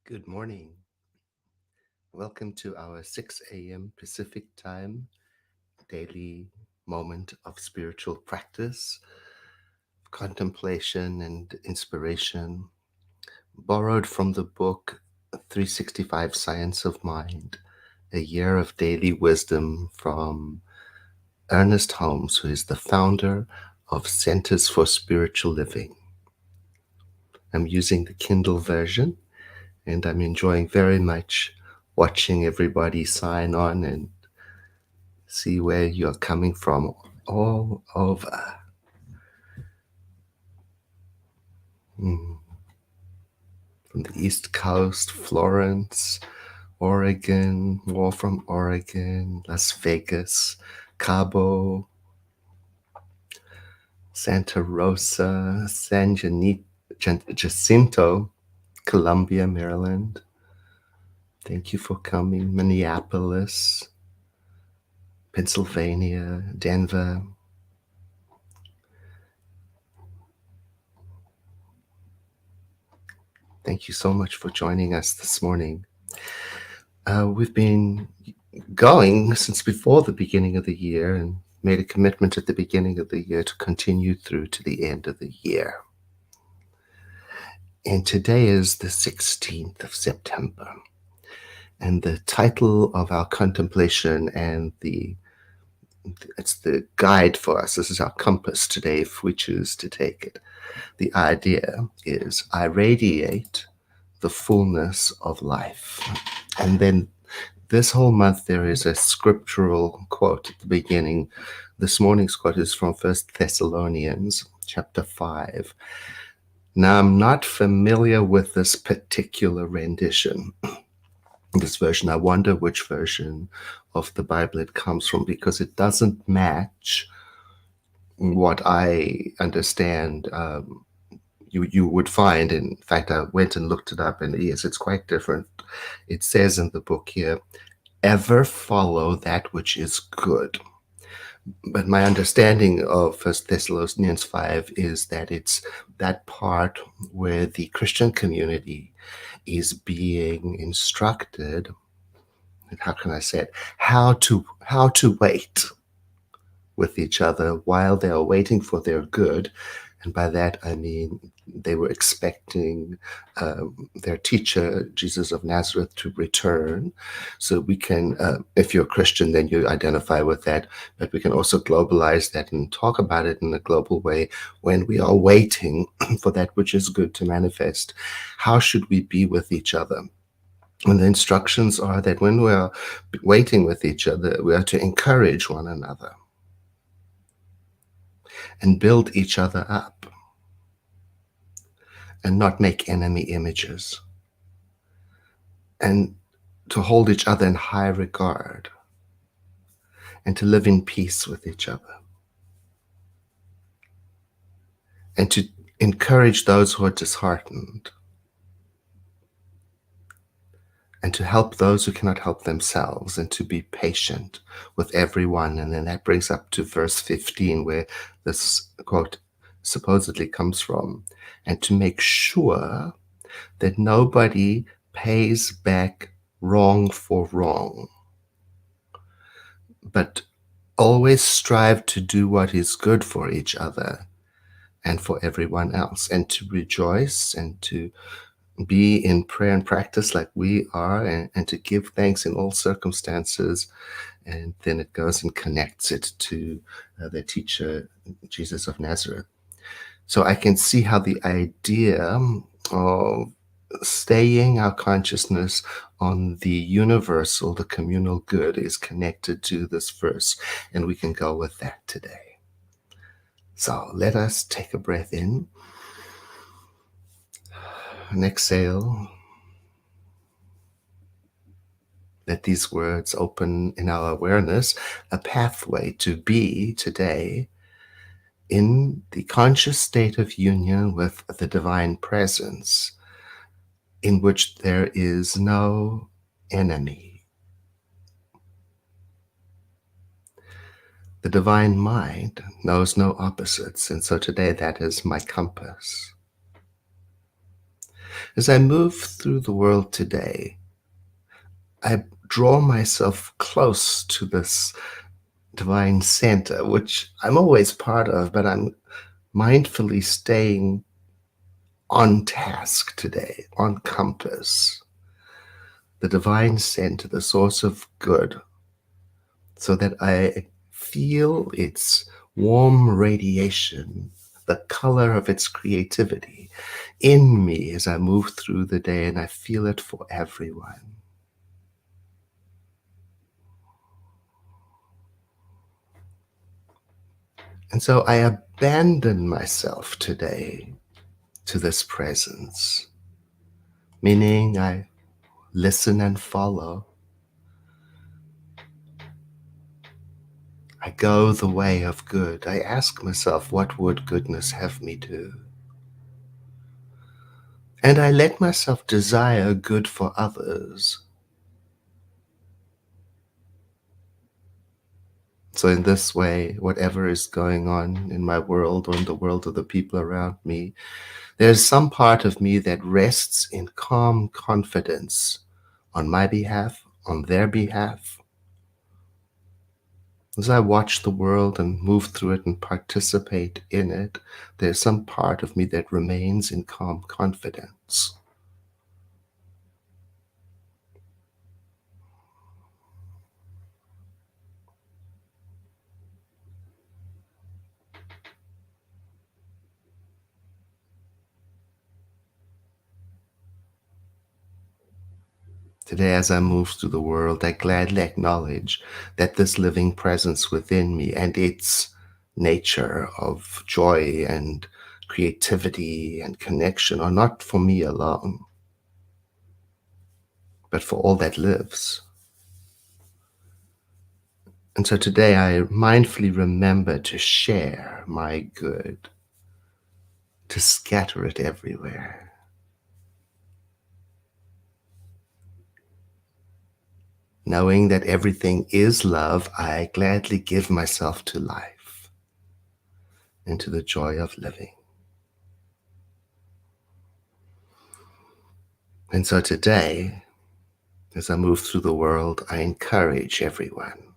Good morning. Welcome to our 6 a.m. Pacific time daily moment of spiritual practice, contemplation, and inspiration, borrowed from the book 365 Science of Mind, a year of daily wisdom from Ernest Holmes, who is the founder of Centers for Spiritual Living. I'm using the Kindle version, and I'm enjoying very much watching everybody sign on and see where you're coming from all over. Mm. From the East Coast, Florence, Oregon, more from Oregon, Las Vegas, Cabo, Santa Rosa, Jacinto, Columbia, Maryland. Thank you for coming. Minneapolis, Pennsylvania, Denver. Thank you so much for joining us this morning. We've been going since before the beginning of the year and made a commitment at the beginning of the year to continue through to the end of the year. And today is the 16th of September. And the title of our contemplation and it's the guide for us. This is our compass today if we choose to take it. The idea is I radiate the fullness of life. And then this whole month there is a scriptural quote at the beginning. This morning's quote is from 1 Thessalonians chapter 5. Now, I'm not familiar with this particular rendition, this version. I wonder which version of the Bible it comes from, because it doesn't match what I understand you would find. In fact, I went and looked it up, and yes, it's quite different. It says in the book here, ever follow that which is good. But my understanding of 1 Thessalonians 5 is that it's that part where the Christian community is being instructed, and how can I say it, how to wait with each other while they are waiting for their good. And by that, I mean they were expecting their teacher, Jesus of Nazareth, to return. So we can, if you're a Christian, then you identify with that. But we can also globalize that and talk about it in a global way. When we are waiting for that which is good to manifest, how should we be with each other? And the instructions are that when we are waiting with each other, we are to encourage one another and build each other up, and not make enemy images, and to hold each other in high regard, and to live in peace with each other, and to encourage those who are disheartened, and to help those who cannot help themselves, and to be patient with everyone. And then that brings up to verse 15, where this quote supposedly comes from, and to make sure that nobody pays back wrong for wrong, but always strive to do what is good for each other and for everyone else, and to rejoice and to be in prayer and practice like we are, and to give thanks in all circumstances. And then it goes and connects it to the teacher, Jesus of Nazareth. So I can see how the idea of staying our consciousness on the universal, the communal good, is connected to this verse, and we can go with that today. So let us take a breath in and exhale. Let these words open in our awareness a pathway to be today in the conscious state of union with the divine presence, in which there is no enemy. The divine mind knows no opposites, and so today that is my compass. As I move through the world today, I draw myself close to this divine center, which I'm always part of, but I'm mindfully staying on task today, on compass, the divine center, the source of good, so that I feel its warm radiation, the color of its creativity in me as I move through the day, and I feel it for everyone. And so I abandon myself today to this presence, meaning I listen and follow. I go the way of good. I ask myself, what would goodness have me do? And I let myself desire good for others. So in this way, whatever is going on in my world or in the world of the people around me, there's some part of me that rests in calm confidence on my behalf, on their behalf. As I watch the world and move through it and participate in it, there's some part of me that remains in calm confidence. Today, as I move through the world, I gladly acknowledge that this living presence within me and its nature of joy and creativity and connection are not for me alone, but for all that lives. And so today I mindfully remember to share my good, to scatter it everywhere. Knowing that everything is love, I gladly give myself to life and to the joy of living. And so today, as I move through the world, I encourage everyone.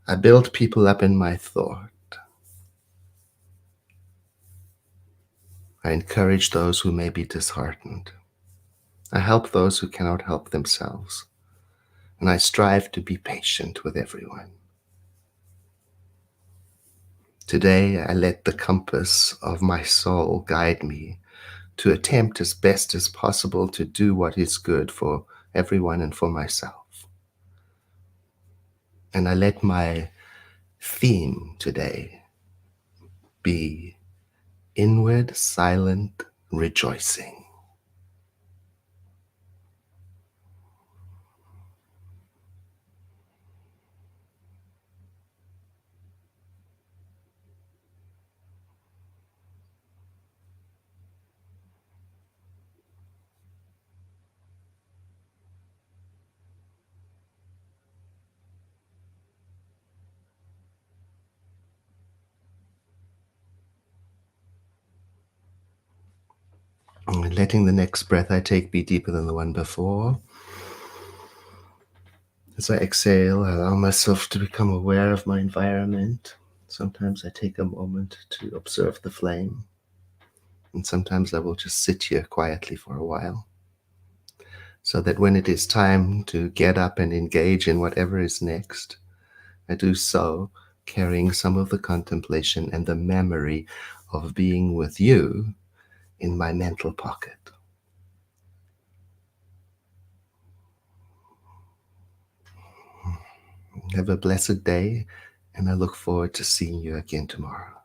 I build people up in my thought. I encourage those who may be disheartened. I help those who cannot help themselves. And I strive to be patient with everyone. Today, I let the compass of my soul guide me to attempt as best as possible to do what is good for everyone and for myself. And I let my theme today be inward silent rejoicing. And letting the next breath I take be deeper than the one before. As I exhale, I allow myself to become aware of my environment. Sometimes I take a moment to observe the flame, and sometimes I will just sit here quietly for a while, so that when it is time to get up and engage in whatever is next, I do so carrying some of the contemplation and the memory of being with you in my mental pocket. Have a blessed day, and I look forward to seeing you again tomorrow.